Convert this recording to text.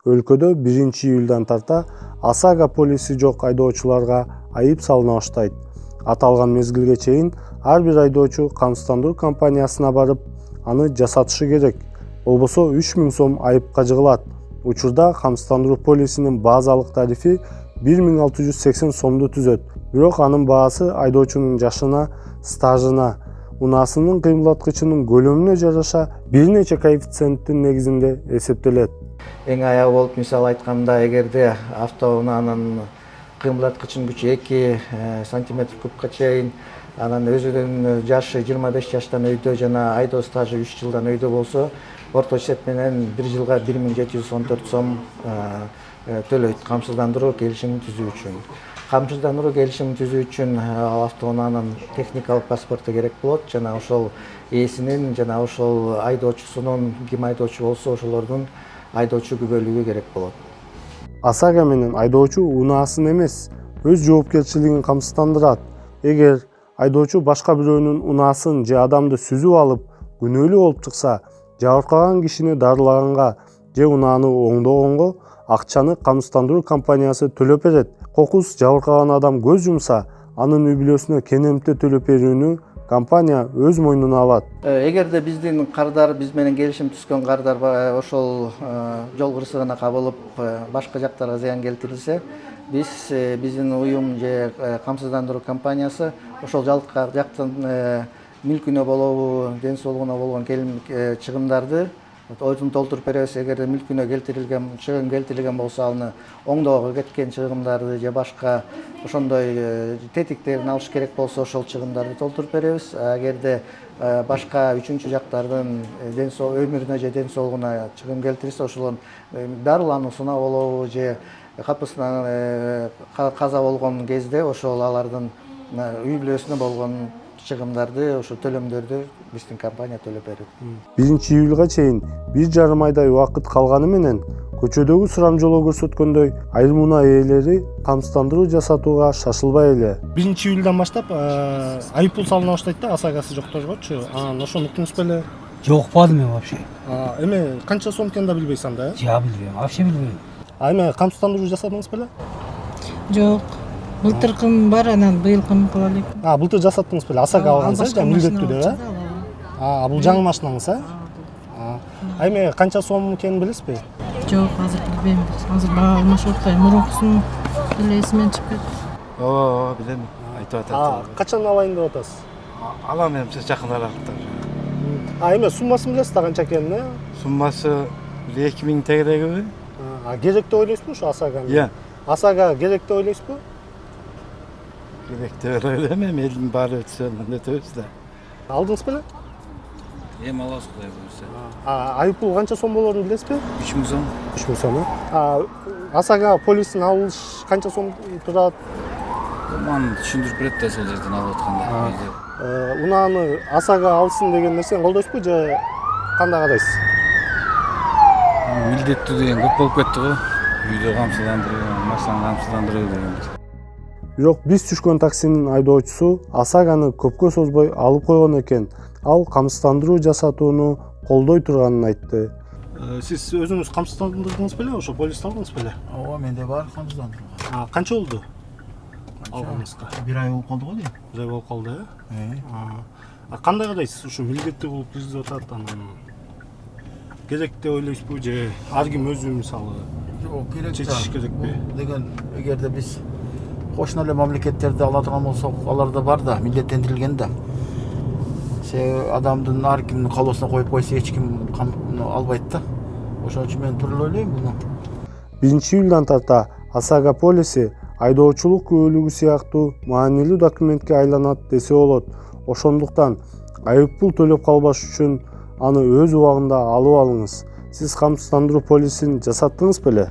Өлкөдө 1-июлдан тарта ОСАГО полиси жок айдоочуларга айып салына баштайт. Аталган мезгилге чейин ар бир айдоочу камсыздандыруу компаниясына барып, аны жасатышы керек. Болбосо 3000 сом айыпка жыгылат. Учурда камсыздандыруу полисинин базалык тарифи 1680 сомду түзөт. Бирок анын баасы айдоочунун жашына, стажына, унаасынын кыймылдаткычынын көлөмүнө жараша бир нече коэффициенттин негизинде эсептелет. Эң аягы болуп мисалы айтканда, эгерде автоунаанын кыймылдаткычынын күчү 2 сантиметр кубка чейин, анан өзүнүн жашы 25 жаштан өйдө жана айдоо стажы 3 жылдан өйдө болсо, орточо эсеп менен 1 жылга 1714 сом төлөйт камсыздандыруу келишимин түзүү үчүн. Камсыздандыруу келишимин түзүү үчүн автоунаанын техникалык паспорту керек болот жана ошол ээсинин жана ошол айдоочусунун, ким айдоочу болсо ошолордун айдоочу күбөлүгү керек болот. ОСАГО менен айдоочу унаасын эмес, өз жоопкерчилигин камсыздандырат. Эгер айдоочу башка бирөөнүн унаасын же адамды сүзүп алып, күнөөлүү болуп чыкса, жабыркаган кишини дарылаганга же унааны оңдогонго акчаны камсыздандыруу компаниясы төлөп берет. Кокус жабыркаган адам көз жумса, анын үй бүлөсүнө кенемте төлөп берүүнү компания өз мойнуна алат. Эгерде биздин кардар, биз менен келишим түзгөн кардар ошол жол кырсыгына кабылып, башка жактарга зыян келтирилсе, биздин уюм же камсыздандыруу компаниясы ошол жактын мүлкүнө болобу, ден соолугуна болгон чыгымдарды ойдун толтуруп беребиз. Эгерде мүлкүнө чыгым келтирилген болсо, аны оңдоого кеткен чыгымдарды же башка ошондой тетиктерин алыш керек болсо, ошол чыгымдарды толтуруп беребиз. Эгерде башка үчүнчү жактардын өмүрүнө же ден соолугуна чыгым келтирилсе, ошолордун дарылануусуна болобу же капысынан каза болгон кезде ошол алардын үй бүлөсүнө болгон чыгымдарды, ошо төлөмдөрдү биздин компания төлөп берет. 1-июлга чейин 1,5 айдай убакыт калганы менен көчөдөгү сурамжылоо көрсөткөндөй айрым унаа ээлери камсыздандыруу жасатууга шашылбай эле. 1-июлдан баштап айып пул салына баштайт да, ОСАГОсы жокторгочу. Анан ошону уктуңуз беле? Жок, укпадым мен вообще. Эме канча сом экенин да билбейсиң да? Я билбейм, вообще билбейм. Эме камсыздандыруу жасадыңыз беле? Жок. Былтыркым бар, анан быйылкын кыла элек. Былтыр жасаттыңыз беле? ОСАГО алгансыз да, милдеттүү деп, бул жаңы машинаңыз, Эме канча сом экенин билесизби? Жок, азыр билбейм. Азыр баа алмашып атпайм. Мурункусун эле эсимден чыгып кетти. Билем, айтып атат. Качан алайын деп атасыз? Алам эми жакында аралыкта. Эме суммасын билесиз да канча экенин? Суммасы 2000 тегерегиби? Керек деп ойлойсузбу ушу ОСАГОну? Иә. ОСАГО керек деп ойлойсузбу? Керек деп ойлойм, элдин баары өтсө өтөбүз да. Алдыңыз беле? Эми алабыз Кудай буюрса. Айып пул канча сом болорун билесизби? 3000 сом. 3000 сом. ОСАГО полисин алыш канча сом турат? Ман түшүндүрүп берет да сол жерден алып атканда. Унааны ОСАГО алсын деген нерсени колдойсузбу же кандай карайсыз? Милдеттүү деген көп болуп кетти го. Үйдө камсыздандыруу, машинаны камсыздандыруу деген. Бирок биз түшкөн таксинин айдоочусу ОСАГОны көпкө созбой алып койгон экен. Ал камсыздандыруу жасатууну колдой турганын айтты. Сиз өзүңүз камсыздандырдыңыз беле? Ошо полисти алдыңыз беле? Ооба, менде бар камсыздандыруу. Канча болду? Алганыңызга. 1 ай болуп калды го дейм. 1 ай болуп калды, Кандай карайсыз? Ушу милдеттүү болуп киргизип атат, анан керек деп ойлойсузбу же ар ким өзү мисалы Жок, керек да. чечиш керекпи? Деген эгерде биз кошуна эле мамлекеттерди алатыган болсок, аларда бар да, милдеттендирилген да. Адамдын ар кимдин каалоосуна коюп койсо эч ким албайт да. Ошон үчүн мен туура ойлойм буну. 1-июлдан тарта ОСАГО полиси айдоочулук күбөлүгү сыяктуу маанилүү документке айланат десе болот. Ошондуктан айып пул төлөп калбаш үчүн аны өз убагында алып алыңыз. Сиз камсыздандыруу полисин жасаттыңыз беле?